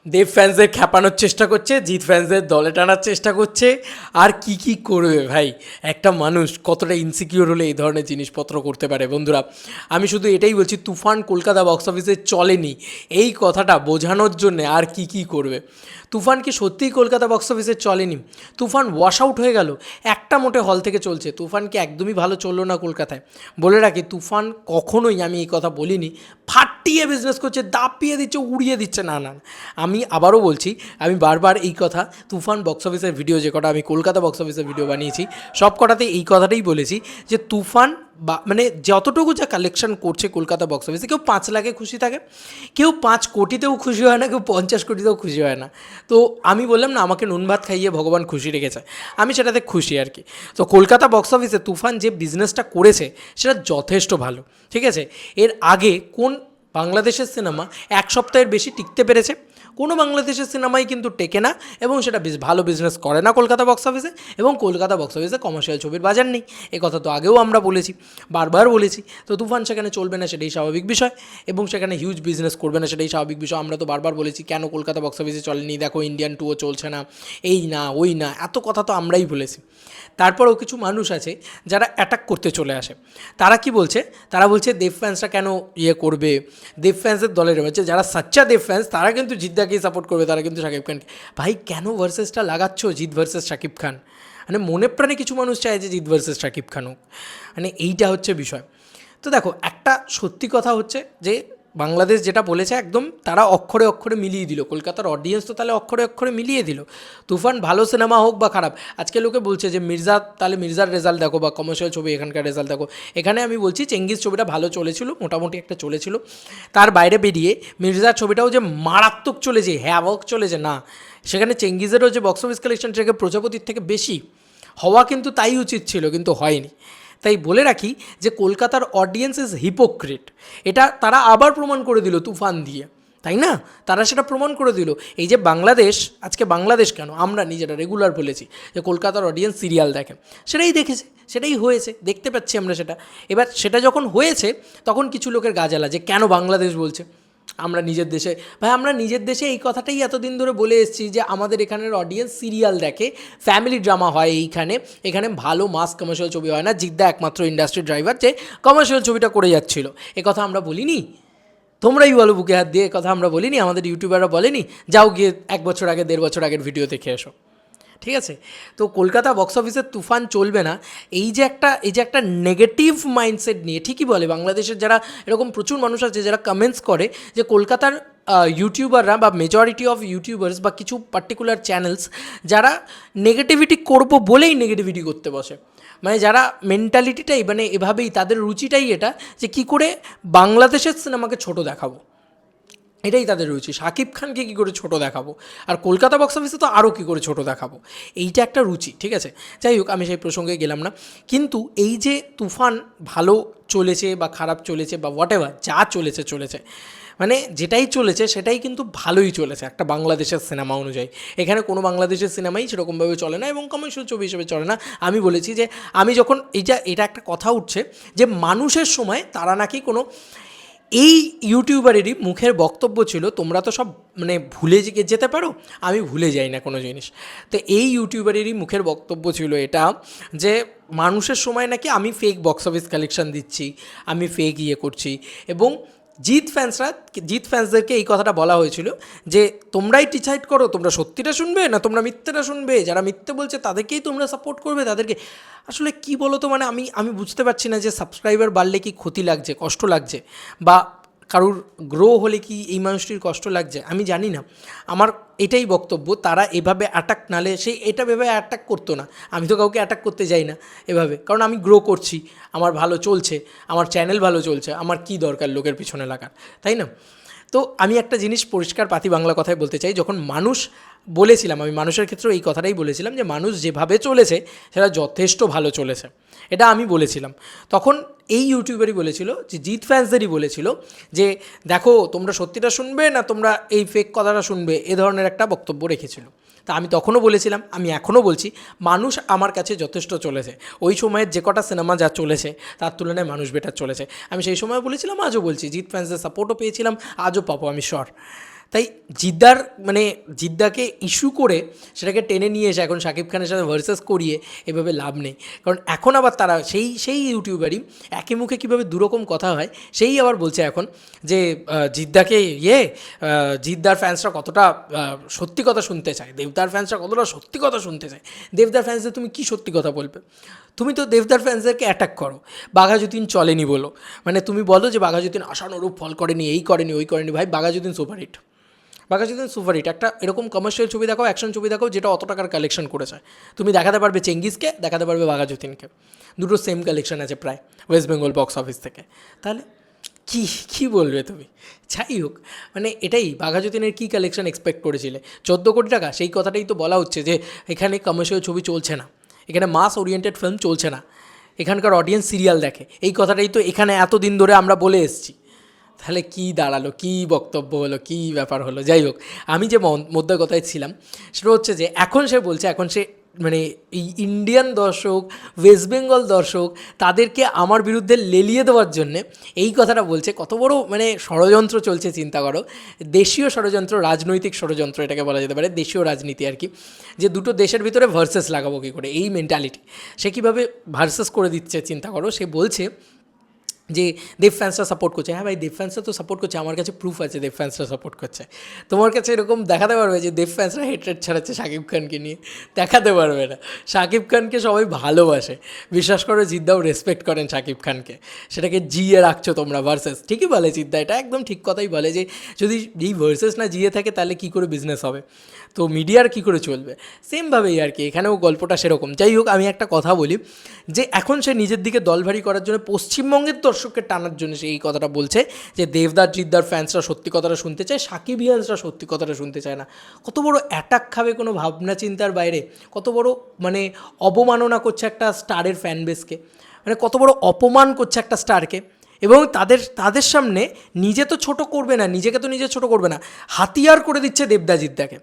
দেব ফ্যান্সদের খ্যাপানোর চেষ্টা করছে, জিৎ ফ্যান্সদের দলে টানার চেষ্টা করছে, আর কি কি করবে ভাই। একটা মানুষ কতটা ইনসিকিউর হলে এই ধরনের জিনিসপত্র করতে পারে। বন্ধুরা, আমি শুধু এটাই বলছি, তুফান কলকাতা বক্স অফিসে চলেনি এই কথাটা বোঝানোর জন্যে আর কি কি করবে। তুফান কি সত্যিই কলকাতা বক্স অফিসে চলেনি? তুফান ওয়াশ আউট হয়ে গেল, একটা মোটে হল থেকে চলছে। তুফান কি একদমই ভালো চললো না কলকাতায়? বলে রাখি, তুফান কখনোই, আমি এই কথা বলিনি, ফাটিয়ে বিজনেস করছে, দাপিয়ে দিচ্ছে, উড়িয়ে দিচ্ছে, না না। আমি আবারও বলছি, আমি বারবার এই কথা, তুফান বক্স অফিসের ভিডিও যে কটা আমি কলকাতা বক্স অফিসের ভিডিও বানিয়েছি সব কটাতে এই কথাটাই বলেছি যে তুফান মানে যতটুকু যা কালেকশন করছে কলকাতা বক্স অফিসে, কেউ 5 লাখে খুশি থাকে, কেউ 5 কোটিতেও খুশি হয় না, কেউ 50 কোটিতেও খুশি হয় না। তো আমি বললাম না, আমাকে নুন ভাত খাইয়ে ভগবান খুশি রেখেছে, আমি সেটাতে খুশি আর কি। তো কলকাতা বক্স অফিসে তুফান যে বিজনেসটা করেছে সেটা যথেষ্ট ভালো, ঠিক আছে। এর আগে কোন বাংলাদেশের সিনেমা 1 সপ্তাহের বেশি টিকতে পেরেছে? কোনো বাংলাদেশের সিনেমাই কিন্তু টেকে না, এবং সেটা বেশ ভালো বিজনেস করে না কলকাতা বক্স অফিসে। এবং কলকাতা বক্স অফিসে কমার্শিয়াল ছবির বাজার নেই, এ কথা তো আগেও আমরা বলেছি, বারবার বলেছি। তো তুফান সেখানে চলবে না, সেটাই স্বাভাবিক বিষয়, এবং সেখানে হিউজ বিজনেস করবে না, সেটাই স্বাভাবিক বিষয়। আমরা তো বারবার বলেছি কেন কলকাতা বক্স অফিসে চলেনি, দেখো ইন্ডিয়ান টুও চলছে না, এই না ওই না, এত কথা তো আমরাই বলেছি। তারপরেও কিছু মানুষ আছে যারা অ্যাটাক করতে চলে আসে। তারা কি বলছে? তারা বলছে দেব ফ্যান্সরা কেন ইয়ে করবে, দেব ফ্যান্সের দলে রয়েছে যারা সাচ্চা দেব ফ্যান্স, তারা কিন্তু জিদ্দাকেই সাপোর্ট করবে, তারা কিন্তু শাকিব খানকে। ভাই কেন ভার্সেসটা লাগাচ্ছ, জিৎ ভার্সেস শাকিব খান? মানে মনে প্রাণে কিছু মানুষ চায় যে জিৎ ভার্সেস শাকিব খান হোক, মানে এইটা হচ্ছে বিষয়। তো দেখো, একটা সত্যি কথা হচ্ছে যে বাংলাদেশ যেটা বলেছে একদম তারা অক্ষরে অক্ষরে মিলিয়ে দিল, কলকাতার অডিয়েন্স তো তাহলে অক্ষরে অক্ষরে মিলিয়ে দিল। তুফান ভালো সিনেমা হোক বা খারাপ, আজকে লোকে বলছে যে মির্জা, তাহলে মির্জার রেজাল্ট দেখো বা কমার্শিয়াল ছবি এখানকার রেজাল্ট দেখো। এখানে আমি বলছি চেঙ্গিজ ছবিটা ভালো চলেছিল, মোটামুটি একটা চলেছিল, তার বাইরে বেরিয়ে মির্জার ছবিটাও যে মারাত্মক চলেছে, হ্যাভক চলেছে না, সেখানে চেঙ্গিজেরও যে বক্স অফিস কালেকশন থেকে প্রজাপতির থেকে বেশি হওয়া কিন্তু তাই উচিত ছিল, কিন্তু হয়নি। তাই বলে রাখি যে কলকাতার অডিয়েন্স ইজ হিপোক্রিট, এটা তারা আবার প্রমাণ করে দিল তুফান দিয়ে, তাই না? তারা সেটা প্রমাণ করে দিল। এই যে বাংলাদেশ, আজকে বাংলাদেশ কেন, আমরা নিজেরা রেগুলার বলেছি যে কলকাতার অডিয়েন্স সিরিয়াল দেখে, সেটাই দেখেছে, সেটাই হয়েছে, দেখতে পাচ্ছি আমরা সেটা। এবার সেটা যখন হয়েছে তখন কিছু লোকের গা জ্বালা যে কেন বাংলাদেশ বলছে, আমরা নিজের দেশে। ভাই আমরা নিজের দেশে এই কথাটাই এতদিন ধরে বলে এসেছি যে আমাদের এখানের অডিয়েন্স সিরিয়াল দেখে, ফ্যামিলি ড্রামা হয় এইখানে, এখানে ভালো মাস কমার্শিয়াল ছবি হয় না। জিদ্দা একমাত্র ইন্ডাস্ট্রি ড্রাইভার যে কমার্শিয়াল ছবিটা করে যাচ্ছিল, এ কথা আমরা বলিনি? তোমরাই বলো বুকে হাত দিয়ে, কথা আমরা বলিনি? আমাদের ইউটিউবাররা বলেনি যাও গিয়ে 1 বছর আগে 1.5 বছর আগের ভিডিও দেখে এসো? ঠিক আছে। তো কলকাতা বক্স অফিসের তুফান চলবে না, এই যে একটা নেগেটিভ মাইন্ডসেট নিয়ে, ঠিকই বলে বাংলাদেশের যারা, এরকম প্রচুর মানুষ আছে যারা কমেন্টস করে যে কলকাতার ইউটিউবাররা বা মেজরিটি অফ ইউটিউবার্স বা কিছু পার্টিকুলার চ্যানেলস যারা নেগেটিভিটি করবো বলেই নেগেটিভিটি করতে বসে, মানে যারা মেন্টালিটিটাই, মানে এভাবেই তাদের রুচিটাই এটা যে কী করে বাংলাদেশের সিনেমাকে ছোট দেখাবো, এটাই তাদের রুচি। শাকিব খানকে কী করে ছোট দেখাবো, আর কলকাতা বক্স অফিসে তো আরও কী করে ছোট দেখাবো, এইটা একটা রুচি, ঠিক আছে। যাই হোক, আমি সেই প্রসঙ্গে গেলাম না। কিন্তু এই যে তুফান ভালো চলেছে বা খারাপ চলেছে বা হোয়াট এভার, যা চলেছে চলেছে, মানে যেটাই চলেছে সেটাই কিন্তু ভালোই চলেছে একটা বাংলাদেশের সিনেমা অনুযায়ী। এখানে কোনো বাংলাদেশের সিনেমাই সেরকমভাবে চলে না এবং কমার্শিয়াল ছবি হিসেবে চলে না। আমি বলেছি যে আমি যখন এটা একটা কথা উঠছে যে মানুষের সময় তারা নাকি কোনো, এই ইউটিউবারেরই মুখের বক্তব্য ছিল, তোমরা তো সব মানে ভুলে যেতে পারো, আমি ভুলে যাই না কোনো জিনিস। তো এই ইউটিউবারেরই মুখের বক্তব্য ছিল এটা যে মানুষের সময় নাকি আমি ফেক বক্স অফিস কালেকশন দিচ্ছি, আমি ফেক ইয়ে করছি। এবং জিৎ ফ্যান্সদেরকে এই কথাটা বলা হয়েছিল যে তোমরাই ডিসাইড করো, তোমরা সত্যিটা শুনবে না তোমরা মিথ্যেটা শুনবে, যারা মিথ্যে বলছে তাদেরকেই তোমরা সাপোর্ট করবে, তাদেরকে। আসলে কি বলো তো, মানে আমি বুঝতে পারছি না যে সাবস্ক্রাইবার বাড়লে কি ক্ষতি লাগছে, কষ্ট লাগছে, বা কারুর গ্রো হলে কি এই মানুষটির কষ্ট লাগছে, আমি জানি না। আমার এটাই বক্তব্য, তারা এভাবে অ্যাটাক নালে সেই এটা ভেবে অ্যাটাক করতো না। আমি তো কাউকে অ্যাটাক করতে যাই না এভাবে, কারণ আমি গ্রো করছি, আমার ভালো চলছে, আমার চ্যানেল ভালো চলছে, আমার কি দরকার লোকের পিছনে লাগার, তাই না? তো আমি একটা জিনিস পরিষ্কার পাতি বাংলা কথায় বলতে চাই, যখন মানুষ বলেছিলাম, আমি মানুষের ক্ষেত্রেও এই কথাটাই বলেছিলাম যে মানুষ যেভাবে চলেছে সেটা যথেষ্ট ভালো চলেছে, এটা আমি বলেছিলাম। তখন এই ইউটিউবারই বলেছিল, যে জিৎ ফ্যান্সদেরই বলেছিল যে দেখো তোমরা সত্যিটা শুনবে না তোমরা এই ফেক কথাটা শুনবে, এ ধরনের একটা বক্তব্য রেখেছিল। তা আমি তখনও বলেছিলাম, আমি এখনও বলছি, মানুষ আমার কাছে যথেষ্ট চলেছে, ওই সময়ের যে কটা সিনেমা যা চলেছে তার তুলনায় মানুষ বেটার চলেছে। আমি সেই সময় বলেছিলাম, আজও বলছি, জিৎ ফ্যান্সদের সাপোর্টও পেয়েছিলাম, আজও পাবো আমি শিওর। তাই জিদ্দার মানে জিদ্দাকে ইস্যু করে সেটাকে টেনে নিয়ে এসে এখন শাকিব খানের সাথে ভার্সেস করিয়ে এভাবে লাভ নেই। কারণ এখন আবার তারা সেই ইউটিউবারই একই মুখে কীভাবে দুরকম কথা হয় সেই আবার বলছে এখন যে জিদ্দাকে জিদ্দার ফ্যান্সরা কতটা সত্যি কথা শুনতে চায়, দেবদার ফ্যান্সরা কতটা সত্যি কথা শুনতে চায়। দেবদার ফ্যান্সদের তুমি কী সত্যি কথা বলবে? তুমি তো দেবদার ফ্যান্সদেরকে অ্যাটাক করো, বাঘাযতীন চলেনি বলো, মানে তুমি বলো যে বাঘাযতীন আশানুরূপ ফল করেনি, এই করেনি ওই করেনি। ভাই বাঘাযতীন সুপারহিট, বাঘাযতীন সুপারহিট। একটা এরকম কমার্শিয়াল ছবি দেখাও, অ্যাকশন ছবি দেখাও যেটা অত টাকার কালেকশন করেছে। তুমি দেখাতে পারবে চেঙ্গিসকে, দেখাতে পারবে বাঘাযতীনকে, দুটো সেম কালেকশন আছে প্রায় ওয়েস্ট বেঙ্গল বক্স অফিস থেকে। তাহলে কী বলবে তুমি? যাই হোক, মানে এটাই, বাঘাযতীনের কী কালেকশন এক্সপেক্ট করেছিলে? 14 কোটি টাকা, সেই কথাটাই তো বলা হচ্ছে যে এখানে কমার্শিয়াল ছবি চলছে না, এখানে মাস ওরিয়েন্টেড ফিল্ম চলছে না, এখানকার অডিয়েন্স সিরিয়াল দেখে। এই কথাটাই তো এখানে এতদিন ধরে আমরা বলে এসেছি। তাহলে কী দাঁড়ালো, কী বক্তব্য হলো, কী ব্যাপার হলো? যাই হোক, আমি যে মধ্য কথায় ছিলাম সেটা হচ্ছে যে এখন সে বলছে, এখন সে মানে এই ইন্ডিয়ান দর্শক, ওয়েস্ট বেঙ্গল দর্শক, তাদেরকে আমার বিরুদ্ধে লেলিয়ে দেওয়ার জন্যে এই কথাটা বলছে। কত বড় মানে ষড়যন্ত্র চলছে চিন্তা করো। দেশীয় ষড়যন্ত্র, রাজনৈতিক ষড়যন্ত্র এটাকে বলা যেতে পারে, দেশীয় রাজনীতি আর কি, যে দুটো দেশের ভিতরে ভার্সেস লাগাবো কী করে, এই মেন্টালিটি। সে কীভাবে ভার্সেস করে দিচ্ছে চিন্তা করো। সে বলছে যে দেব ফ্যান্সরা সাপোর্ট করছে। হ্যাঁ ভাই, দেব ফ্যান্সরা তো সাপোর্ট করছে, আমার কাছে প্রুফ আছে দেব ফ্যান্সরা সাপোর্ট করছে। তোমার কাছে এরকম দেখাতে পারবে যে দেব ফ্যান্সরা হেট্রেট ছড়াচ্ছে শাকিব খানকে নিয়ে? দেখাতে পারবে না। শাকিব খানকে সবাই ভালোবাসে, বিশ্বাস করো জিদ্দাও রেসপেক্ট করেন শাকিব খানকে, সেটাকে জিয়ে রাখছো তোমরা ভার্সেস। ঠিকই বলে জিদ্দা, এটা একদম ঠিক কথাই বলে যে যদি এই ভার্সেস না জিয়ে থাকে তাহলে কী করে বিজনেস হবে, তো মিডিয়ার কী করে চলবে? সেমভাবেই আর কি এখানেও গল্পটা সেরকম। যাই হোক, আমি একটা কথা বলি যে এখন সে নিজের দিকে দলভারী করার জন্য, পশ্চিমবঙ্গের দর্শককে টানার জন্য সে এই কথাটা বলছে যে দেবদার জিদ্দার ফ্যান্সরা সত্যি কথাটা শুনতে চায়, সাকিবিয়ানসরা সত্যি কথাটা শুনতে চায় না। কত বড় অ্যাটাক খাবে কোনো ভাবনা চিন্তার বাইরে, কত বড় মানে অবমাননা করছে একটা স্টারের ফ্যান বেসকে, মানে কত বড় অপমান করছে একটা স্টারকে। এবং তাদের সামনে নিজে তো ছোট করবে না, নিজেকে তো নিজে ছোট করবে না, হাতিয়ার করে দিচ্ছে দেবদা জিদ্দাকে।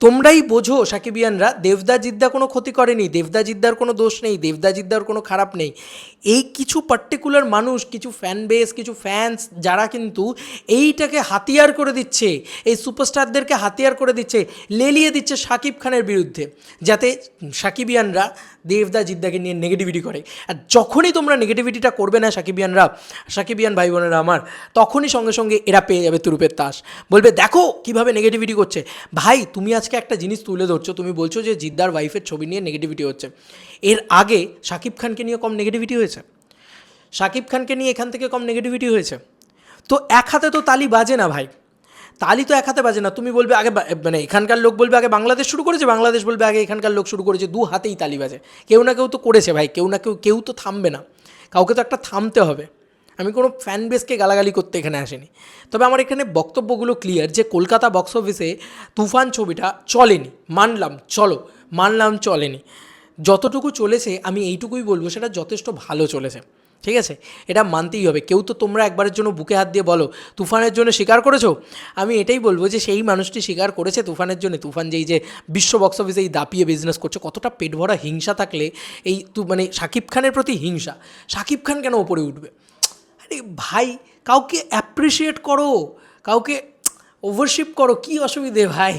তোমরাই বোঝো সাকিবিয়ানরা, দেবদা জিদ্দা কোনো ক্ষতি করেনি, দেবদা জিদ্দার কোনো দোষ নেই, দেবদা জিদ্দার কোনো খারাপ নেই। এই কিছু পার্টিকুলার মানুষ, কিছু ফ্যান বেস, কিছু ফ্যান্স যারা কিন্তু এইটাকে হাতিয়ার করে দিচ্ছে, এই সুপারস্টারদেরকে হাতিয়ার করে দিচ্ছে, লেলিয়ে দিচ্ছে শাকিব খানের বিরুদ্ধে, যাতে সাকিবিয়ানরা দেবদা জিদ্দাকে নিয়ে নেগেটিভিটি করে। আর যখনই তোমরা নেগেটিভিটিটা করবে না সাকিবিয়ান ভাই বোনেরা আমার, তখনই সঙ্গে সঙ্গে এরা পেয়ে যাবে তুরুপের তাস, বলবে দেখো কীভাবে নেগেটিভিটি করছে। ভাই তুমি আজকে একটা জিনিস তুলে ধরছো, তুমি বলছো যে জিদ্দার ওয়াইফের ছবি নিয়ে নেগেটিভিটি হচ্ছে। এর আগে শাকিব খানকে নিয়ে কম নেগেটিভিটি হয়েছে? শাকিব খানকে নিয়ে এখান থেকে কম নেগেটিভিটি হয়েছে? তো এক হাতে তো তালি বাজে না ভাই, তালি তো এক হাতে বাজে না। তুমি বলবে আগে, মানে এখানকার লোক বলবে আগে বাংলাদেশ শুরু করেছে, বাংলাদেশ বলবে আগে এখানকার লোক শুরু করেছে, দু হাতেই তালি বাজে। কেউ না কেউ তো করেছে ভাই, কেউ না কেউ তো থামবে না, কাউকে তো একটা থামতে হবে। আমি কোনো ফ্যান বেসকে গালাগালি করতে এখানে আসিনি। তবে আমার এখানে বক্তব্যগুলো ক্লিয়ার যে কলকাতা বক্স অফিসে তুফান ছবিটা চলেনি, মানলাম চলেনি। যতটুকু চলেছে আমি এইটুকুই বলবো সেটা যথেষ্ট ভালো চলেছে, ঠিক আছে, এটা মানতেই হবে। কেউ তো তোমরা একবারের জন্য বুকে হাত দিয়ে বলো তুফানের জন্য স্বীকার করেছো, আমি এটাই বলবো যে সেই মানুষটি স্বীকার করেছে তুফানের জন্য। তুফান যেই যে বিশ্ব বক্স অফিসে এই দাপিয়ে বিজনেস করছে, কতটা পেট ভরা হিংসা থাকলে এই মানে শাকিব খানের প্রতি হিংসা, শাকিব খান কেন ওপরে উঠবে? আরে ভাই, কাউকে অ্যাপ্রিসিয়েট করো, কাউকে ওভারশিপ করো, কী অসুবিধে ভাই?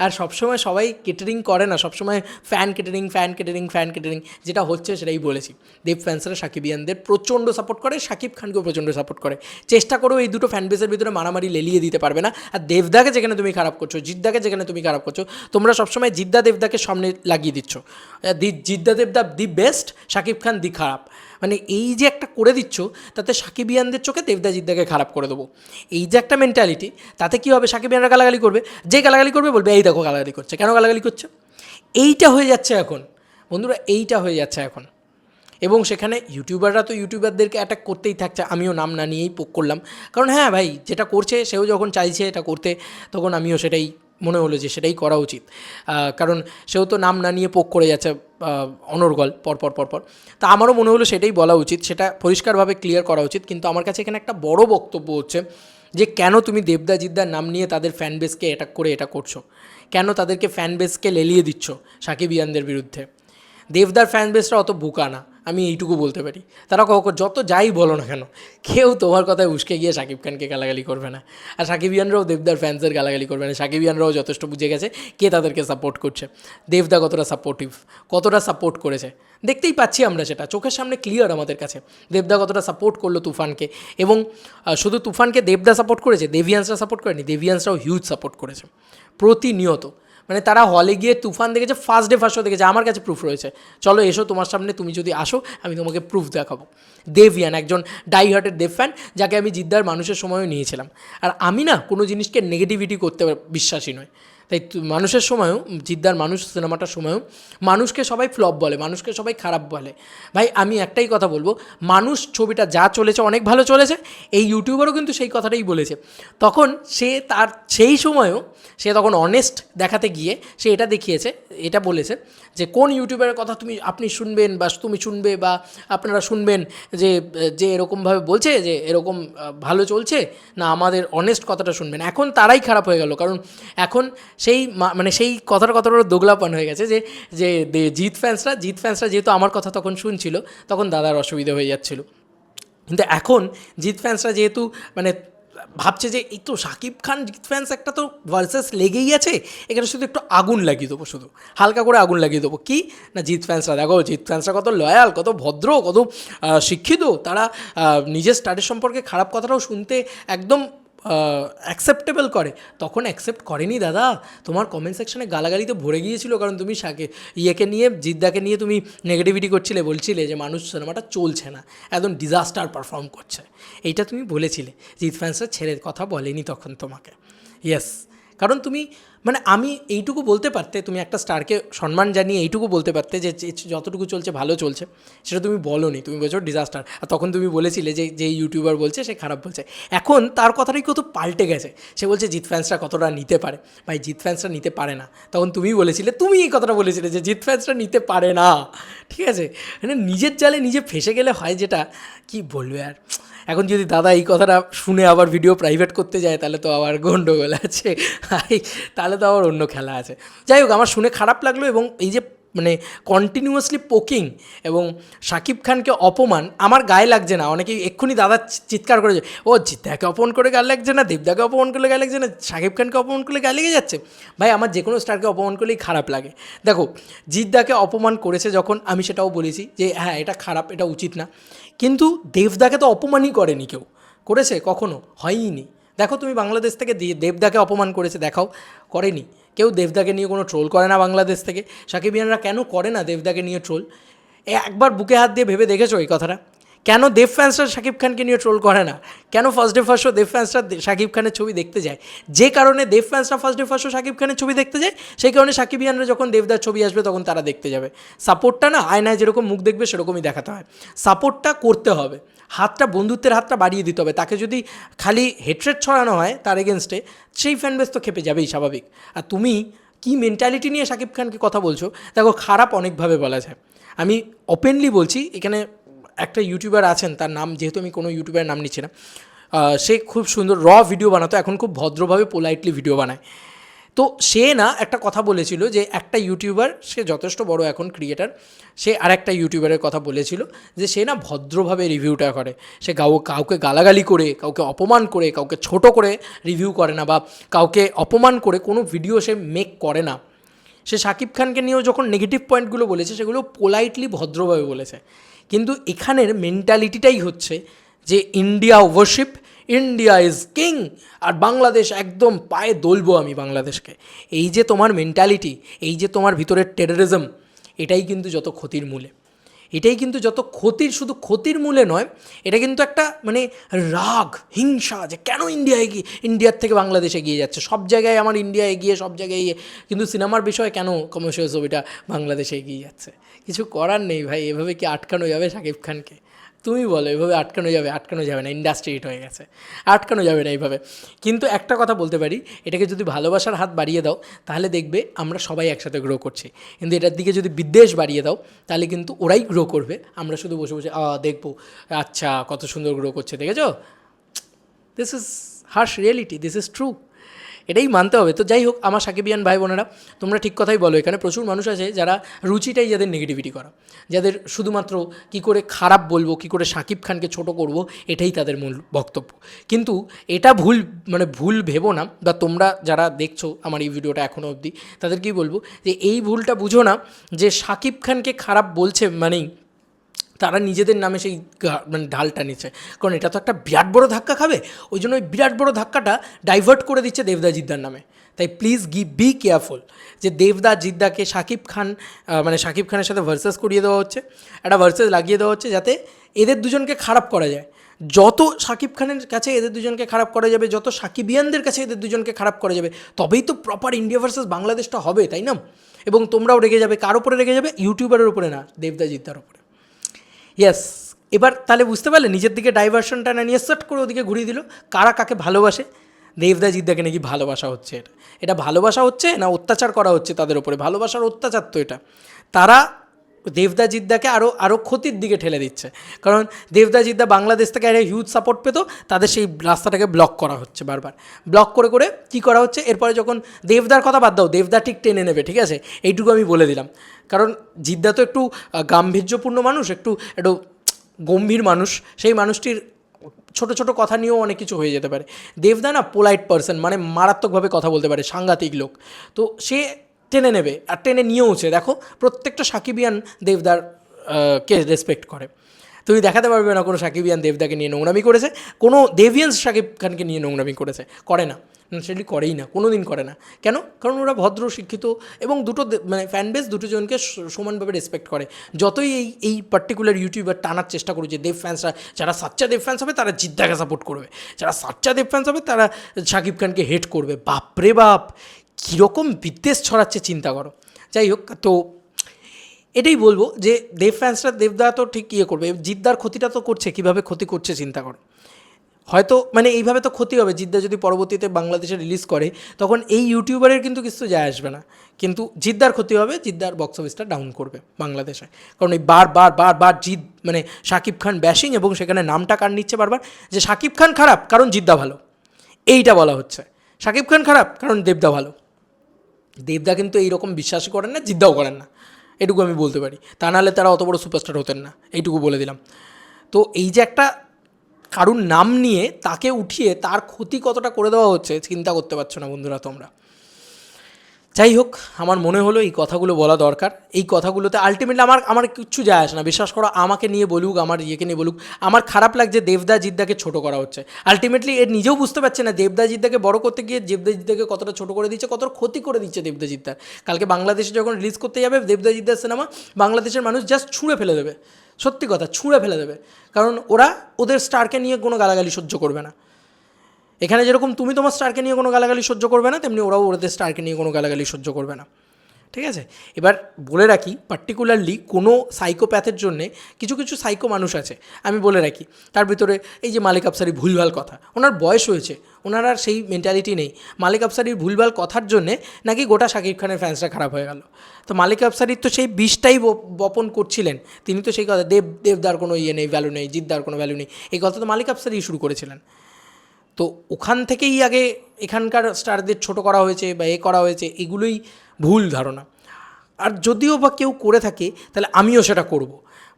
আর সবসময় সবাই কেটারিং করে না, সবসময় ফ্যান কেটারিং, যেটা হচ্ছে সেটাই বলেছি। দেব ফ্যান্সরা সাকিবিয়ানদের প্রচণ্ড সাপোর্ট করে, শাকিব খানকেও প্রচণ্ড সাপোর্ট করে। চেষ্টা করো এই দুটো ফ্যান বেসের ভিতরে মারামারি লেলিয়ে দিতে পারবে না। আর দেবদাকে যেখানে তুমি খারাপ করছো, জিদ্দাকে যেখানে তুমি খারাপ করছো, তোমরা সবসময় জিদ্দা দেবদাকে সামনে লাগিয়ে দিচ্ছ। জিদ্দা দেবদা দি বেস্ট, শাকিব খান দি খারাপ, মানে এই যে একটা করে দিচ্ছ, তাতে সাকিবিয়ানদের চোখে দেবদা জিদ্দাকে খারাপ করে দেবো, এই যে একটা মেন্টালিটি, তাতে কী হবে? সাকিবিয়ানরা গালাগালি করবে, যে গালাগালি করবে বলবে এই দেখো গালাগালি করছে, কেন গালাগালি করছে? এইটা হয়ে যাচ্ছে এখন বন্ধুরা, এইটা হয়ে যাচ্ছে এখন। এবং সেখানে ইউটিউবাররা তো ইউটিউবারদেরকে অ্যাটাক করতেই থাকছে, আমিও নাম না নিয়েই পোক করলাম, কারণ হ্যাঁ ভাই, যেটা করছে সেও যখন চাইছে এটা করতে, তখন আমিও সেটাই মনে হলো যে সেটাই করা উচিত। কারণ সেও তো নাম না নিয়ে পোক করে যাচ্ছে অনর্গল পরপর। তা আমারও মনে হলো সেটাই বলা উচিত, সেটা পরিষ্কারভাবে ক্লিয়ার করা উচিত। কিন্তু আমার কাছে এখানে একটা বড় বক্তব্য হচ্ছে যে কেন তুমি দেবদা জিদ্দার নাম নিয়ে তাদের ফ্যান বেসকে অ্যাটাক করে এটা করছো, কেন তাদেরকে ফ্যান বেসকে লেলিয়ে দিচ্ছ সাকিবিয়ানদের বিরুদ্ধে? দেবদার ফ্যান বেসরা অত বোকা না, আমি এইটুকু বলতে পারি। তারা যত যাই বলো না কেন, কেউ তোমার কথায় উস্কে গিয়ে শাকিব খানকে গালাগালি করবে না। আর সাকিবিয়ানরাও দেবদার ফ্যান্সদের গালাগালি করবে না। সাকিবিয়ানরাও যথেষ্ট বুঝে গেছে কে তাদেরকে সাপোর্ট করছে। দেবদা কতটা সাপোর্টিভ, কতটা সাপোর্ট করেছে দেখতেই পাচ্ছি আমরা, সেটা চোখের সামনে ক্লিয়ার আমাদের কাছে। দেবদা কতটা সাপোর্ট করলো তুফানকে, এবং শুধু তুফানকে দেবদা সাপোর্ট করেছে, দেভিয়ান্সরা সাপোর্ট করেনি, দেভিয়ান্সরাও হিউজ সাপোর্ট করেছে প্রতিনিয়ত। মানে তারা হলে গিয়ে তুফান দেখেছে, ফার্স্ট ডে ফার্স্ট শো দেখেছে। আমার কাছে প্রুফ রয়েছে, চলো এসো তোমার সামনে, তুমি যদি আসো আমি তোমাকে প্রুফ দেখাবো। দেভিয়ান একজন ডাই হার্টের দেব ফ্যান, যাকে আমি জিদ্দার মানুষের সময়ও নিয়েছিলাম। আর আমি না কোনো জিনিসকে নেগেটিভিটি করতে বিশ্বাসী নয়, তাই মানুষের সময়ও, জিদ্দার মানুষ সিনেমাটার সময়ও মানুষকে সবাই ফ্লপ বলে, মানুষকে সবাই খারাপ বলে। ভাই আমি একটাই কথা বলবো, মানুষ ছবিটা যা চলেছে অনেক ভালো চলেছে, এই ইউটিউবারও কিন্তু সেই কথাটাই বলেছে। তখন সে তার সেই সময়ও সে তখন অনেস্ট দেখাতে গিয়ে সে এটা দেখিয়েছে, এটা বলেছে যে কোন ইউটিউবারের কথা আপনি শুনবেন বা তুমি শুনবে বা আপনারা শুনবেন যে যে এরকমভাবে বলছে যে এরকম ভালো চলছে, না আমাদের অনেস্ট কথাটা শুনবেন। এখন তারাই খারাপ হয়ে গেল, কারণ এখন সেই মানে সেই কথাটা কতটা দোগলাপান হয়ে গেছে যে যে জিৎ ফ্যান্সরা যেহেতু আমার কথা তখন শুনছিল, তখন দাদার অসুবিধা হয়ে যাচ্ছিল। কিন্তু এখন জিৎ ফ্যান্সরা যেহেতু মানে ভাবছে যে এই তো শাকিব খান জিৎ ফ্যান্স একটা তো ভার্সেস লেগেই আছে, এখানে শুধু একটু আগুন লাগিয়ে দেবো, শুধু হালকা করে আগুন লাগিয়ে দেবো। কি না, জিৎ ফ্যান্সরা দেখো, জিৎ ফ্যান্সরা কত লয়াল, কত ভদ্র, কত শিক্ষিত, তারা নিজের স্টারের সম্পর্কে খারাপ কথাটাও শুনতে একদম অ্যাকসেপ্টেবল করে। তখন অ্যাকসেপ্ট করেনি দাদা, তোমার কমেন্ট সেকশনে গালাগালিতে ভরে গিয়েছিল, কারণ তুমি ইয়েকে নিয়ে, জিদ্দাকে নিয়ে তুমি নেগেটিভিটি করছিলে, বলছিলে যে মানুষ সিনেমাটা চলছে না, একদম ডিজাস্টার পারফর্ম করছে, এইটা তুমি বলেছিলে। জিৎ ফ্যান্সরা ছেড়ে কথা বলেনি তখন তোমাকে। ইয়েস, কারণ তুমি মানে আমি এইটুকু বলতে পারতে, তুমি একটা স্টারকে সম্মান জানিয়ে এইটুকু বলতে পারতে যে যতটুকু চলছে ভালো চলছে, সেটা তুমি বলোনি, তুমি বলছো ডিজাস্টার। আর তখন তুমি বলেছিলে যে যে ইউটিউবার বলছে সে খারাপ বলছে। এখন তার কথাটাই কত পাল্টে গেছে, সে বলছে জিৎ ফ্যান্সরা কতটা নিতে পারে। ভাই জিৎ ফ্যান্সরা নিতে পারে না, তখন তুমি বলেছিলে, তুমি এই কথাটা বলেছিলে যে জিৎ ফ্যান্সরা নিতে পারে না, ঠিক আছে। মানে নিজের জালে নিজে ফেসে গেলে হয় যেটা, কি বলবে আর। এখন যদি দাদা এই কথাটা শুনে আবার ভিডিও প্রাইভেট করতে যায়, তাহলে তো আবার গন্ডগোল আছে, তাহলে তো আবার অন্য খেলা আছে। যাই হোক, আমার শুনে খারাপ লাগলো, এবং এই যে মানে কন্টিনিউয়াসলি পোকিং এবং শাকিব খানকে অপমান আমার গায়ে লাগছে না। অনেকেই এক্ষুনি দাদা চিৎকার করেছে, ও জিদ্দাকে অপমান করে গায়ে লাগছে না, দেবদাকে অপমান করলে গায়ে লাগছে না, শাকিব খানকে অপমান করলে গায়ে লেগে যাচ্ছে। ভাই আমার যে কোনো স্টারকে অপমান করলেই খারাপ লাগে। দেখো জিদ্দাকে অপমান করেছে যখন, আমি সেটাও বলেছি যে হ্যাঁ এটা খারাপ, এটা উচিত না, কিন্তু দেবদাকে তো অপমানই করেনি কেউ, করেছে কখনো? হয়ইনি। দেখো তুমি বাংলাদেশ থেকে দেবদাকে অপমান করেছে দেখাও, করেনি কেউ। দেবদাকে নিয়ে কোনো ট্রোল করে না বাংলাদেশ থেকে। সাকিবিয়ানরা কেন করে না দেবদাকে নিয়ে ট্রোল? একবার বুকে হাত দিয়ে ভেবে দেখেছো এই কথাটা? কেন দেব ফ্যান্সরা শাকিব খানকে নিয়ে ট্রোল করে না? কেন first day first show Dev ফ্যান্সরা শাকিব খানের ছবি দেখতে যায়? যে কারণে দেব ফ্যান্সরা first day first show Shakib খানের ছবি দেখতে যায়, সেই কারণে সাকিবিয়ানরা যখন দেবদার ছবি আসবে তখন তারা দেখতে যাবে। সাপোর্টটা না আয়নায় যেরকম মুখ দেখবে সেরকমই দেখাতে হয়, সাপোর্টটা করতে হবে, হাতটা বন্ধুত্বের হাতটা বাড়িয়ে দিতে হবে। তাকে যদি খালি হেট্রেট ছড়ানো হয় তার এগেনস্টে, সেই ফ্যানবেস তো খেপে যাবেই স্বাভাবিক। আর তুমি কী মেন্টালিটি নিয়ে শাকিব খানকে কথা বলছো? দেখো খারাপ অনেকভাবে বলা যায়, আমি ওপেনলি বলছি। এখানে একটা ইউটিউবার আছেন, তার নাম যেহেতু আমি কোনো ইউটিউবারের নাম নিচ্ছি না, সে খুব সুন্দর ভিডিও বানাতো, এখন খুব ভদ্রভাবে পোলাইটলি ভিডিও বানায়। তো সে না একটা কথা বলেছিল যে একটা ইউটিউবার, সে যথেষ্ট বড় এখন ক্রিয়েটার, সে আর একটা ইউটিউবারের কথা বলেছিল যে সে না ভদ্রভাবে রিভিউটা করে, সে কাউকে গালাগালি করে, কাউকে অপমান করে, কাউকে ছোট করে রিভিউ করে না, বা কাউকে অপমান করে কোনো ভিডিও সে মেক করে না। সে শাকিব খানকে নিয়েও যখন নেগেটিভ পয়েন্টগুলো বলেছে সেগুলো পোলাইটলি ভদ্রভাবে বলেছে। কিন্তু এখানের মেন্টালিটিটাই হচ্ছে যে ইন্ডিয়া ওভারশিপ, ইন্ডিয়া ইজ কিং, আর বাংলাদেশ একদম পায়ে দলবো আমি বাংলাদেশকে। এই যে তোমার মেন্টালিটি, এই যে তোমার ভিতরের টেররিজম, এটাই কিন্তু যত ক্ষতির মূলে, এটাই কিন্তু যত ক্ষতির, শুধু ক্ষতির মূলে নয়, এটা কিন্তু একটা মানে রাগ, হিংসা, যে কেন ইন্ডিয়ার থেকে বাংলাদেশ এগিয়ে যাচ্ছে, সব জায়গায় আমার ইন্ডিয়া এগিয়ে, সব জায়গায় কিন্তু সিনেমার বিষয়ে কেন কমার্শিয়াল ছবিটা বাংলাদেশে এগিয়ে যাচ্ছে? কিছু করার নেই ভাই, এভাবে কি আটকানো যাবে শাকিব খানকে? তুমি বলো, এভাবে আটকানো যাবে? আটকানো যাবে না, ইন্ডাস্ট্রি হিট হয়ে গেছে, আটকানো যাবে না এইভাবে। কিন্তু একটা কথা বলতে পারি, এটাকে যদি ভালোবাসার হাত বাড়িয়ে দাও তাহলে দেখবে আমরা সবাই একসাথে গ্রো করছি। কিন্তু এটার দিকে যদি বিদ্বেষ বাড়িয়ে দাও তাহলে কিন্তু ওরাই গ্রো করবে, আমরা শুধু বসে বসে দেখবো, আচ্ছা কত সুন্দর গ্রো করছে দেখেছো। This is harsh reality, this is true. এটাই মানতে হবে। তো যাই হোক, আমার সাকিবিয়ান ভাই বোনেরা, তোমরা ঠিক কথাই বলো। এখানে প্রচুর মানুষ আছে যারা রুচিটাই যাদের নেগেটিভিটি করা, যাদের শুধুমাত্র কী করে খারাপ বলবো, কী করে শাকিব খানকে ছোট করব, এটাই তাদের মূল বক্তব্য। কিন্তু এটা ভুল, মানে ভুল ভেবো না, বা তোমরা যারা দেখছো আমার এই ভিডিওটা এখনও অবধি তাদেরকেই বলবো যে এই ভুলটা বুঝো না যে শাকিব খানকে খারাপ বলছে মানেই তারা নিজেদের নামে সেই মানে ঢালটা নিচ্ছে। কারণ এটা তো একটা বিরাট বড় ধাক্কা খাবে, ওই জন্য ওই বিরাট বড় ধাক্কাটা ডাইভার্ট করে দিচ্ছে দেবদা জিদ্দার নামে। তাই প্লিজ বি কেয়ারফুল যে দেবদা জিদ্দাকে শাকিব খান মানে শাকিব খানের সাথে ভার্সেস করিয়ে দেওয়া হচ্ছে, একটা ভার্সেস লাগিয়ে দেওয়া হচ্ছে যাতে এদের দুজনকে খারাপ করা যায়। যত শাকিব খানের কাছে এদের দুজনকে খারাপ করা যাবে, যত সাকিবিয়ানদের কাছে এদের দুজনকে খারাপ করা যাবে, তবেই তো প্রপার ইন্ডিয়া ভার্সেস বাংলাদেশটা হবে, তাই না? এবং তোমরাও রেগে যাবে, কার ওপরে রেগে যাবে? ইউটিউবারের উপরে না, দেবদা জিদ্দার ওপরে। ইয়েস, এবার তাহলে বুঝতে পারলে নিজের দিকে ডাইভার্সনটা না নিয়ে সেট করে ওদিকে ঘুরিয়ে দিল। কারা কাকে ভালোবাসে? দেবদা জিদ্দাকে নাকি ভালোবাসা হচ্ছে। এটা ভালোবাসা হচ্ছে না অত্যাচার করা হচ্ছে তাদের উপরে? ভালোবাসার অত্যাচার তো এটা। তারা দেবদা জিদ্দাকে আরও ক্ষতির দিকে ঠেলে দিচ্ছে। কারণ দেবদা জিদ্দা বাংলাদেশ থেকে একটা হিউজ সাপোর্ট পেতো, তাদের সেই রাস্তাটাকে ব্লক করা হচ্ছে বারবার। ব্লক করে করে কী করা হচ্ছে, এরপরে যখন দেবদার কথা বাদ দাও, দেবদা ঠিক টেনে নেবে, ঠিক আছে, এইটুকু আমি বলে দিলাম। কারণ জিদ্দা তো একটু গাম্ভীর্যপূর্ণ মানুষ, একটু গম্ভীর মানুষ, সেই মানুষটির ছোট ছোট কথা নিয়েও অনেক কিছু হয়ে যেতে পারে। দেবদা না পোলাইট পারসন, মানে মারাত্মকভাবে কথা বলতে পারে, সাংঘাতিক লোক। তো সে টেনে নেবে, আর টেনে নিয়েওছে। দেখো প্রত্যেকটা সাকিবিয়ান দেবদার কে রেসপেক্ট করে। তুমি দেখাতে পারবে না কোনো সাকিবিয়ান দেবদাকে নিয়ে নোংরামি করেছে, কোনো দেভিয়ান্স শাকিব খানকে নিয়ে নোংরামি করেছে, করে না, সেটি করেই না, কোনো দিন করে না। কেন? কারণ ওরা ভদ্র, শিক্ষিত, এবং দুটো মানে ফ্যান বেস দুটো জনকে সমানভাবে রেসপেক্ট করে। যতই এই পার্টিকুলার ইউটিউবার টানার চেষ্টা করেছে, দেব ফ্যান্সরা, যারা সাচ্চা দেব ফ্যান্স হবে তারা জিদ্দাকে সাপোর্ট করবে, যারা সাচ্চা দেব ফ্যান্স হবে তারা শাকিব খানকে হেট করবে। বাপরে বাপ, কীরকম বিদ্বেষ ছড়াচ্ছে চিন্তা করো। যাই হোক, তো এটাই বলবো যে দেব ফ্যান্সরা দেবদা তো ঠিক ইয়ে করবে, জিদ্দার ক্ষতিটা তো করছে, কীভাবে ক্ষতি করছে চিন্তা করো। হয়তো মানে এইভাবে তো ক্ষতি হবে, জিদ্দা যদি পরবর্তীতে বাংলাদেশে রিলিজ করে তখন এই ইউটিউবারের কিন্তু কিছু যায় আসবে না, কিন্তু জিদ্দার ক্ষতি হবে, জিদ্দার বক্স অফিসটা ডাউন করবে বাংলাদেশে। কারণ এই বার জিদ মানে শাকিব খান ব্যাশিং, এবং সেখানে নামটা কার নিচ্ছে বারবার, যে শাকিব খান খারাপ কারণ জিদ্দা ভালো, এইটা বলা হচ্ছে। শাকিব খান খারাপ কারণ দেবদা ভালো। দেবদা কিন্তু এইরকম বিশ্বাসই করেন না, জিদ্দাও করেন না, এটুকু আমি বলতে পারি। তা নাহলে তারা অত বড় সুপারস্টার হতেন না, এইটুকু বলে দিলাম। তো এই যে একটা কারুর নাম নিয়ে তাকে উঠিয়ে তার ক্ষতি কতটা করে দেওয়া হচ্ছে চিন্তা করতে পারছো না বন্ধুরা তোমরা। যাই হোক, আমার মনে হলো এই কথাগুলো বলা দরকার। এই কথাগুলোতে আলটিমেটলি আমার কিচ্ছু যায় আসে না, বিশ্বাস করো। আমাকে নিয়ে বলুক, আমার ইয়েকে নিয়ে বলুক, আমার খারাপ লাগছে দেবদা জিদ্দাকে ছোটো করা হচ্ছে। আলটিমেটলি এর নিজেও বুঝতে পারছে না দেবদা জিদ্দাকে বড় করতে গিয়ে দেবদা জিদ্দাকে কতটা ছোটো করে দিচ্ছে, কতটা ক্ষতি করে দিচ্ছে দেবদা জিদ্দার। কালকে বাংলাদেশে যখন রিলিজ করতে যাবে দেবদা জিদ্দার সিনেমা, বাংলাদেশের মানুষ জাস্ট ছুঁড়ে ফেলে দেবে, সত্যি কথা, ছুঁড়ে ফেলে দেবে। কারণ ওরা ওদের স্টারকে নিয়ে কোনো গালাগালি সহ্য করবে না। এখানে যেরকম তুমি তোমার স্টারকে নিয়ে কোনো গালাগালি সহ্য করবে না, তেমনি ওরাও ওদের স্টারকে নিয়ে কোনো গালাগালি সহ্য করবে না, ঠিক আছে? এবার বলে রাখি, পার্টিকুলারলি কোনো সাইকোপ্যাথের জন্যে কিছু কিছু সাইকো মানুষ আছে, আমি বলে রাখি। তার ভিতরে এই যে মালিক আফসারি ভুলভাল কথা, ওনার বয়স হয়েছে, ওনার আর সেই মেন্টালিটি নেই। মালিক আফসারির ভুলভাল কথার জন্যে নাকি গোটা শাকিব খানের ফ্যান্সরা খারাপ হয়ে গেল। তো মালিক আফসারির তো সেই বিষটাই বপন করছিলেন, তিনি তো সেই কথা দেবদার কোনো ইয়ে নেই, ভ্যালু নেই, জিদ্দার কোনো ভ্যালু নেই, এই কথা তো মালিক আফসারি শুরু করেছিলেন। তো ওখান থেকেই আগে এখানকার স্টারদের ছোট করা হয়েছে বা করা হয়েছে, এগুলোই ভুল ধারণা। আর যদিও বা কেউ করে থাকে তাহলে আমিও সেটা করব।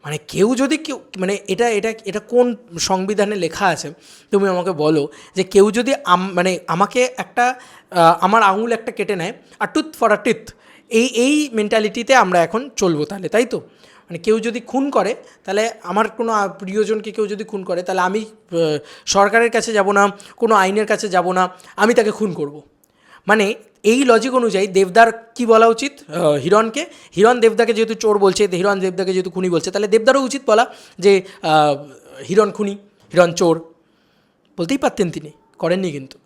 মানে কেউ যদি মানে এটা এটা এটা কোন সংবিধানে লেখা আছে তুমি আমাকে বলো, যে কেউ যদি মানে আমাকে একটা আমার আঙুল একটা কেটে নেয়, আর টুথ ফর আ টিথ, এই মেন্টালিটিতে আমরা এখন চলবো তাহলে, তাই তো? মানে কেউ যদি খুন করে, তাহলে আমার কোনো প্রিয়জনকে কেউ যদি খুন করে, তাহলে আমি সরকারের কাছে যাব না, কোনো আইনের কাছে যাব না, আমি তাকে খুন করব। মানে এই লজিক অনুযায়ী দেবদার কি বলা উচিত? হিরণ দেবদাকে যেহেতু চোর বলছে, হিরণ দেবদাকে যেহেতু খুনি বলছে, তাহলে দেবদারও উচিত বলা যে হিরণ খুনি, হিরণ চোর। বলতেই পারতেন, তিনি করেননি। কিন্তু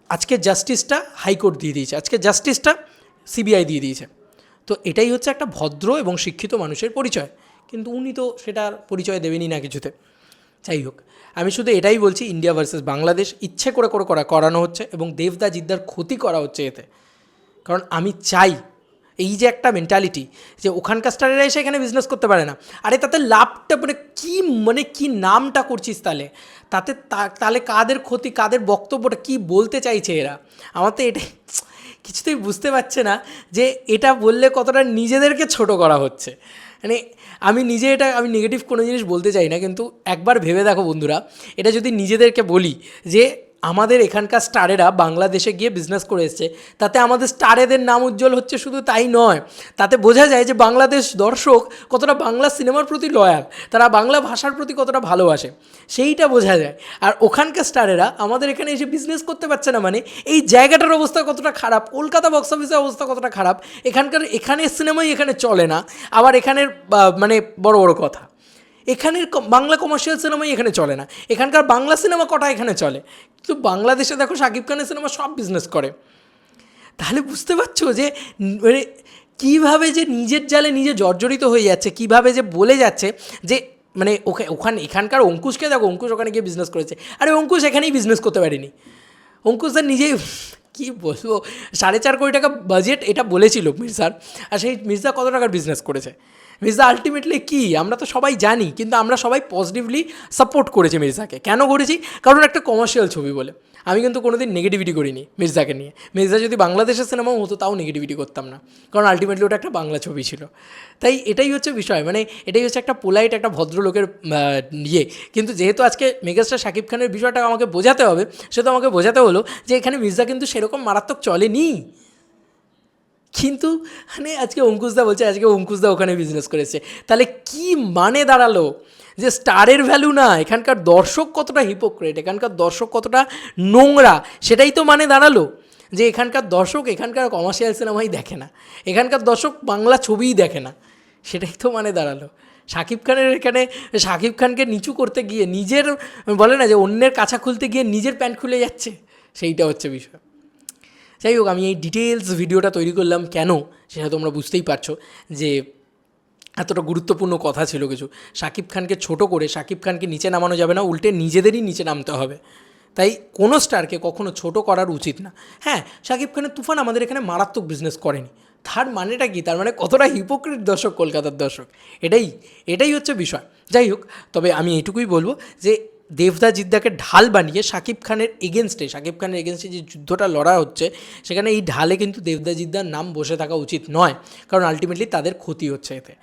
আজকে জাস্টিসটা হাইকোর্ট দিয়ে দিয়েছে, আজকে জাস্টিসটা সিবিআই দিয়ে দিয়েছে। তো এটাই হচ্ছে একটা ভদ্র এবং শিক্ষিত মানুষের পরিচয়, কিন্তু উনি তো সেটার পরিচয় দেবেনই না কিছুতে। যাই হোক, আমি শুধু এটাই বলছি, ইন্ডিয়া ভার্সেস বাংলাদেশ ইচ্ছে করে করানো হচ্ছে, এবং দেবদা জিদ্দার ক্ষতি করা হচ্ছে এতে। কারণ আমি চাই এই যে একটা মেন্টালিটি যে ওখানকার স্টারেরা এসে এখানে বিজনেস করতে পারে না, আরে তাতে লাভটা মানে কি নামটা করছিস তাহলে, তাহলে কাদের ক্ষতি, কাদের বক্তব্যটা কি বলতে চাইছে এরা? আমার তো এটাই কিছুতেই বুঝতে পারছে না যে এটা বললে কতটা নিজেদেরকে ছোট করা হচ্ছে। মানে আমি নেগেটিভ কোনো জিনিস বলতে চাই না, কিন্তু একবার ভেবে দেখো বন্ধুরা, এটা যদি নিজেদেরকে বলি যে আমাদের এখানকার স্টারেরা বাংলাদেশে গিয়ে বিজনেস করে এসছে, তাতে আমাদের স্টারেদের নাম উজ্জ্বল হচ্ছে, শুধু তাই নয়, তাতে বোঝা যায় যে বাংলাদেশ দর্শক কতটা বাংলা সিনেমার প্রতি লয়াল, তারা বাংলা ভাষার প্রতি কতটা ভালোবাসে, সেইটা বোঝা যায়। আর ওখানকার স্টারেরা আমাদের এখানে এসে বিজনেস করতে পারছে না, মানে এই জায়গাটার অবস্থা কতটা খারাপ, কলকাতা বক্স অফিসের অবস্থা কতটা খারাপ, এখানের সিনেমাই এখানে চলে না, আবার এখানের মানে বড় বড় কথা, এখানের বাংলা কমার্শিয়াল সিনেমাই এখানে চলে না, এখানকার বাংলা সিনেমা কটা এখানে চলে, কিন্তু বাংলাদেশে দেখো শাকিব খানের সিনেমা সব বিজনেস করে। তাহলে বুঝতে পারছো যে মানে কীভাবে যে নিজের জালে নিজে জর্জরিত হয়ে যাচ্ছে, কীভাবে যে বলে যাচ্ছে যে মানে এখানকার অঙ্কুশকে দেখো, অঙ্কুশ ওখানে গিয়ে বিজনেস করেছে, আরে অঙ্কুশ এখানেই বিজনেস করতে পারেনি, অঙ্কুশদার নিজেই কী বলবো 4.5 কোটি টাকা বাজেট এটা বলেছিল মির্জার, আর সেই মির্জা কত টাকার বিজনেস করেছে? মির্জা আলটিমেটলি কী আমরা তো সবাই জানি, কিন্তু আমরা সবাই পজিটিভলি সাপোর্ট করেছি মির্জাকে। কেন করেছি? কারণ একটা কমার্শিয়াল ছবি বলে। আমি কিন্তু কোনোদিন নেগেটিভিটি করিনি মির্জাকে নিয়ে। মির্জা যদি বাংলাদেশের সিনেমাও হতো তাও নেগেটিভিটি করতাম না, কারণ আলটিমেটলি ওটা একটা বাংলা ছবি ছিল। তাই এটাই হচ্ছে বিষয়, মানে এটাই হচ্ছে একটা পোলাইট একটা ভদ্রলোকের ইয়ে। কিন্তু যেহেতু আজকে মেগাস্টার শাকিব খানের বিষয়টা আমাকে বোঝাতে হবে, সে তো আমাকে বোঝাতে হলো যে এখানে মির্জা কিন্তু সেরকম মারাত্মক চলেনি। কিন্তু মানে আজকে অঙ্কুশদা বলছে আজকে অঙ্কুশদা ওখানে বিজনেস করেছে, তাহলে কি মানে দাঁড়ালো? যে স্টারের ভ্যালু না, এখানকার দর্শক কতটা হিপোক্রেট, এখানকার দর্শক কতটা নোংরা, সেটাই তো মানে দাঁড়ালো। যে এখানকার দর্শক এখানকার কমার্শিয়াল সিনেমাই দেখে না, এখানকার দর্শক বাংলা ছবিই দেখে না, সেটাই তো মানে দাঁড়ালো। শাকিব খানের এখানে শাকিব খানকে নিচু করতে গিয়ে নিজের বলে না যে অন্যের কাছা খুলতে গিয়ে নিজের প্যান্ট খুলে যাচ্ছে, সেইটা হচ্ছে বিষয়। যাই হোক, আমি এই ডিটেলস ভিডিওটা তৈরি করলাম কেন সেটা তোমরা বুঝতেই পারছো যে এতটা গুরুত্বপূর্ণ কথা ছিল কিছু। শাকিব খানকে ছোট করে শাকিব খানকে নিচে নামানো যাবে না, উল্টে নিজেদেরই নিচে নামতে হবে। তাই কোনো স্টারকে কখনো ছোট করার উচিত না। হ্যাঁ, শাকিব খানের তুফান আমাদের এখানে মারাত্মক বিজনেস করেনি, তার মানেটা কি? তার মানে কতটা হিপোক্রিট দর্শক কলকাতার দর্শক, এটাই হচ্ছে বিষয়। যাই হোক, তবে আমি এইটুকুই বলবো যে দেবদা জিদ্দাকে ঢাল বানিয়ে শাকিব খানের এগেনস্টে যে যুদ্ধটা লড়া হচ্ছে, সেখানে এই ঢালে কিন্তু দেবদা জিদ্দার নাম বসে থাকা উচিত নয়, কারণ আলটিমেটলি তাদের ক্ষতি হচ্ছে এতে।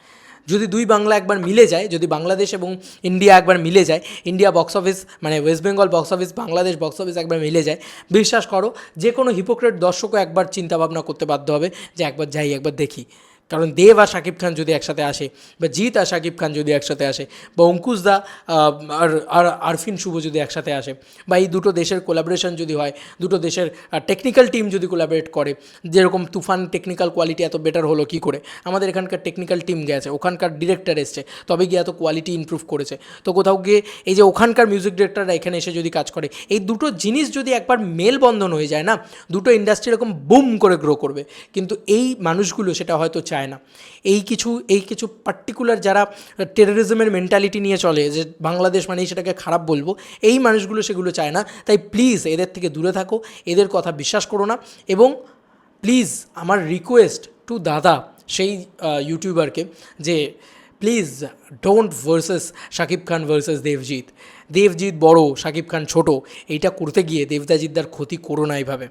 যদি দুই বাংলা একবার মিলে যায়, যদি বাংলাদেশ এবং ইন্ডিয়া একবার মিলে যায়, ইন্ডিয়া বক্স অফিস মানে West Bengal box office, Bangladesh box office একবার মিলে যায়, বিশ্বাস করো যে কোনো হিপোক্রেট দর্শকও একবার চিন্তাভাবনা করতে বাধ্য হবে যে একবার যাই, একবার দেখি। কারণ দেব আর শাকিব খান যদি একসাথে আসে, বা জিৎ আর শাকিব খান যদি একসাথে আসে, বা অঙ্কুশদা আর আরফিন শুভ যদি একসাথে আসে, বা এই দুটো দেশের কোলাবোরেশন যদি হয়, দুটো দেশের টেকনিক্যাল টিম যদি কোলাবোরেট করে, যেরকম তুফান টেকনিক্যাল কোয়ালিটি এত বেটার হলো কী করে, আমাদের এখানকার টেকনিক্যাল টিম গেছে, ওখানকার ডিরেক্টর এসছে, তবে গিয়ে এত কোয়ালিটি ইমপ্রুভ করেছে। তো কোথাও গিয়ে এই যে ওখানকার মিউজিক ডিরেক্টররা এখানে এসে যদি কাজ করে, এই দুটো জিনিস যদি একবার মেলবন্ধন হয়ে যায় না, দুটো ইন্ডাস্ট্রি এরকম বুম করে গ্রো করবে। কিন্তু এই মানুষগুলো সেটা হয়তো চায় না। এই কিছু পার্টিকুলার যারা টেররিজমের মেন্টালিটি নিয়ে চলে, যে বাংলাদেশ মানেই সেটাকে খারাপ বলবো, এই মানুষগুলো সেগুলো চায় না। তাই প্লিজ এদের থেকে দূরে থাকো, এদের কথা বিশ্বাস করো না। এবং প্লিজ আমার রিকোয়েস্ট টু দাদা সেই ইউটিউবারকে যে please don't versus Shakib Khan versus Debjit বড়, শাকিব খান ছোট, এইটা করতে গিয়ে দেবদাজিদ্দার ক্ষতি করো না। এইভাবে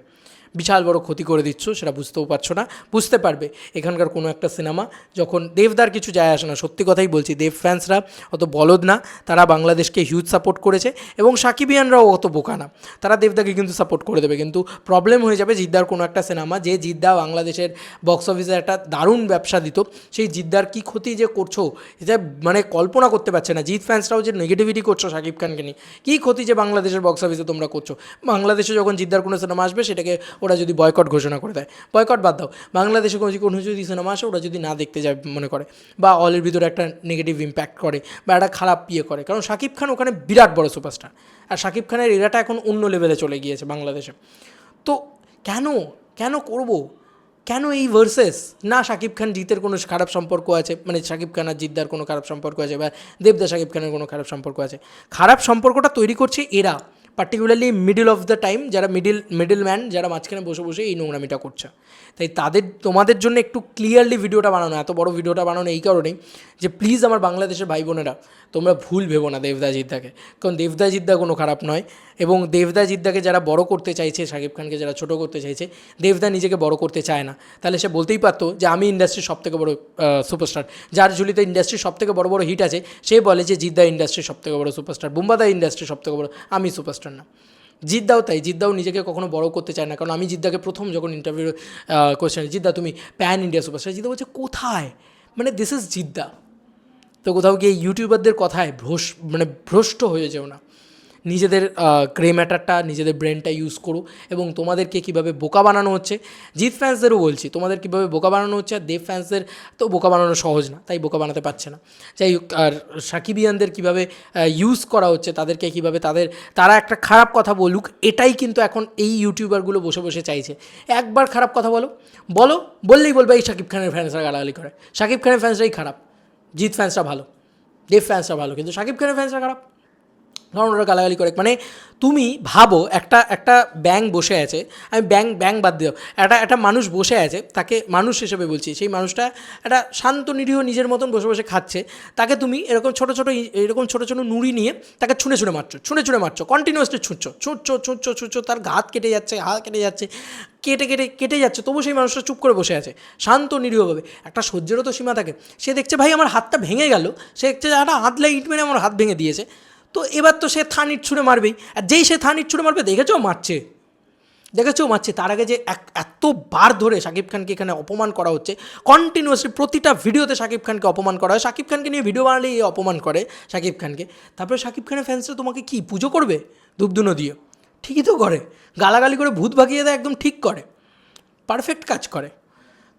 বিশাল বড় ক্ষতি করে দিচ্ছ, সেটা বুঝতেও পারছো না। বুঝতে পারবে এখানকার কোনো একটা সিনেমা যখন দেবদার কিছু যায় আসে না। সত্যি কথাই বলছি, দেব ফ্যান্সরা অত বলদ না, তারা বাংলাদেশকে হিউজ সাপোর্ট করেছে, এবং সাকিবিয়ানরাও অত বোকা না, তারা দেবদাকে কিন্তু সাপোর্ট করে দেবে। কিন্তু প্রবলেম হয়ে যাবে জিদ্দার কোনো একটা সিনেমা, যে জিদ্দা বাংলাদেশের বক্স অফিসে একটা দারুণ ব্যবসা দিত, সেই জিদ্দার কী ক্ষতি যে করছো এটা মানে কল্পনা করতে পারছে না। জিৎ ফ্যান্সরাও যে নেগেটিভিটি করছো শাকিব খানকে নিয়ে, কী ক্ষতি যে বাংলাদেশের বক্স অফিসে তোমরা করছো। বাংলাদেশে যখন জিদ্দার কোনো সিনেমা আসবে, সেটাকে ওরা যদি বয়কট ঘোষণা করে দেয়, বয়কট বাদ দাও, বাংলাদেশে কোনো যদি সিনেমা আসে ওরা যদি না দেখতে যায় মনে করে, বা হলের ভিতরে একটা নেগেটিভ ইম্প্যাক্ট করে, বা একটা খারাপ করে, কারণ শাকিব খান ওখানে বিরাট বড় সুপারস্টার, আর শাকিব খানের এরাটা এখন অন্য লেভেলে চলে গিয়েছে বাংলাদেশে। তো কেন করবো, কেন এই ভার্সেস? না শাকিব খান জিতের কোনো খারাপ সম্পর্ক আছে, মানে শাকিব খান আর জিদ্দার কোনো খারাপ সম্পর্ক আছে, বা দেবদা শাকিব খানের কোনো খারাপ সম্পর্ক আছে। খারাপ সম্পর্কটা তৈরি করছে এরা, particularly middle of the time যারা মিডল ম্যান যারা মাঝখানে বসে বসে এই নোংরামিটা করছে। তাই তোমাদের জন্য একটু ক্লিয়ারলি ভিডিওটা বানানো, এত বড় ভিডিওটা বানানো এই কারণেই যে প্লিজ আমার বাংলাদেশের ভাই বোনেরা তোমরা ভুল ভেবো না দেবদাজিৎদাকে, কারণ দেবদাজিৎদা কোনো খারাপ নয়। এবং দেবদাজিৎদাকে যারা বড় করতে চাইছে, শাকিব খানকে যারা ছোটো করতে চাইছে, দেবদা নিজেকে বড় করতে চায় না। তাহলে সে বলতেই পারতো যে আমি ইন্ডাস্ট্রির সবথেকে বড় সুপারস্টার। যার ঝুলিতে ইন্ডাস্ট্রির সবথেকে বড় বড় হিট আছে সে বলে যে জিদ্দা ইন্ডাস্ট্রির সবথেকে বড় সুপারস্টার, বুম্বাদা ইন্ডাস্ট্রির সবথেকে বড়, আমি সুপারস্টার না। জিদ্দাও তাই, জিদ্দাও নিজেকে কখনো বড় করতে চায় না। কারণ আমি জিদ্দাকে প্রথম যখন ইন্টারভিউ কোয়েশ্চেন, জিদ্দা তুমি প্যান ইন্ডিয়া সুপারস্টার, জিদ্দা বলছে কোথায়, মানে দিস ইজ জিদ্দা। তো কোথাও গিয়ে ইউটিউবারদের কথায় ভ্রষ্ট হয়ে যেও না। নিজেদের গ্রে ম্যাটারটা, নিজেদের ব্রেনটা ইউজ করো। এবং তোমাদেরকে কীভাবে বোকা বানানো হচ্ছে, জিৎ ফ্যান্সদেরও বলছি, তোমাদের কীভাবে বোকা বানানো হচ্ছে। আর দেব ফ্যান্সদের তো বোকা বানানো সহজ না, তাই বোকা বানাতে পারছে না। যাই হোক, আর সাকিবিয়ানদের কীভাবে ইউজ করা হচ্ছে, তাদেরকে কীভাবে তারা একটা খারাপ কথা বলুক, এটাই কিন্তু এখন এই ইউটিউবারগুলো বসে বসে চাইছে। একবার খারাপ কথা বললেই বলবে এই শাকিব খানের ফ্যান্সরা গালাগালি করে, শাকিব খানের ফ্যান্সরাই খারাপ, জিৎ ফ্যান্সরা ভালো, দেব ফ্যান্সরা ভালো, কিন্তু শাকিব খানের ফ্যান্সরা খারাপ, কারণ ওরা গালাগালি করে। মানে তুমি ভাবো একটা ব্যাঙ বসে আছে, আমি ব্যাঙ বাদ দিও, একটা মানুষ বসে আছে, তাকে মানুষ হিসেবে বলছি, সেই মানুষটা একটা শান্ত নিরীহ নিজের মতন বসে বসে খাচ্ছে, তাকে তুমি এরকম ছোটো ছোটো নুড়ি নিয়ে তাকে ছুঁড়ে মারছো, কন্টিনিউয়াসলি ছুঁচছো, তার হাত কেটে যাচ্ছে, কেটে যাচ্ছে, তবু সেই মানুষটা চুপ করে বসে আছে শান্ত নিরীহভাবে। একটা সহ্যেরও তো সীমা থাকে। সে দেখছে ভাই আমার হাতটা ভেঙে গেল, সে দেখছে একটা হাতলে ইট মেরে আমার হাত ভেঙে দিয়েছে, তো এবার তো সে থান ইট ছুঁড়ে মারবেই। আর যেই সে থান ইট ছুঁড়ে মারবে, দেখেছেও মারছে। তার আগে যে এতবার ধরে শাকিব খানকে এখানে অপমান করা হচ্ছে, কন্টিনিউয়াসলি প্রতিটা ভিডিওতে শাকিব খানকে অপমান করা হয়, শাকিব খানকে নিয়ে ভিডিও বানালেই অপমান করে শাকিব খানকে। তারপরে শাকিব খানের ফ্যান্সরা তোমাকে কি পুজো করবে ধূপধুনো দিয়ে? ঠিকই তো করে, গালাগালি করে ভূত ভাগিয়ে দেয়, একদম ঠিক করে, পারফেক্ট কাজ করে।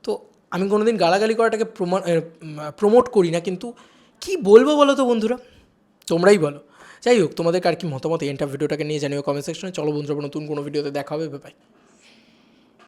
তো আমি কোনোদিন গালাগালি করাটাকে প্রমোট করি না, কিন্তু কি বলবো বলো তো বন্ধুরা, তোমরাই বলো। যাই হোক, তোমাদের আর কি মতামত এই ভিডিওটাকে নিয়ে জানিও কমেন্ট সেকশনে। চলো বন্ধুরা, নতুন কোনো ভিডিওতে দেখা হবে, বাই।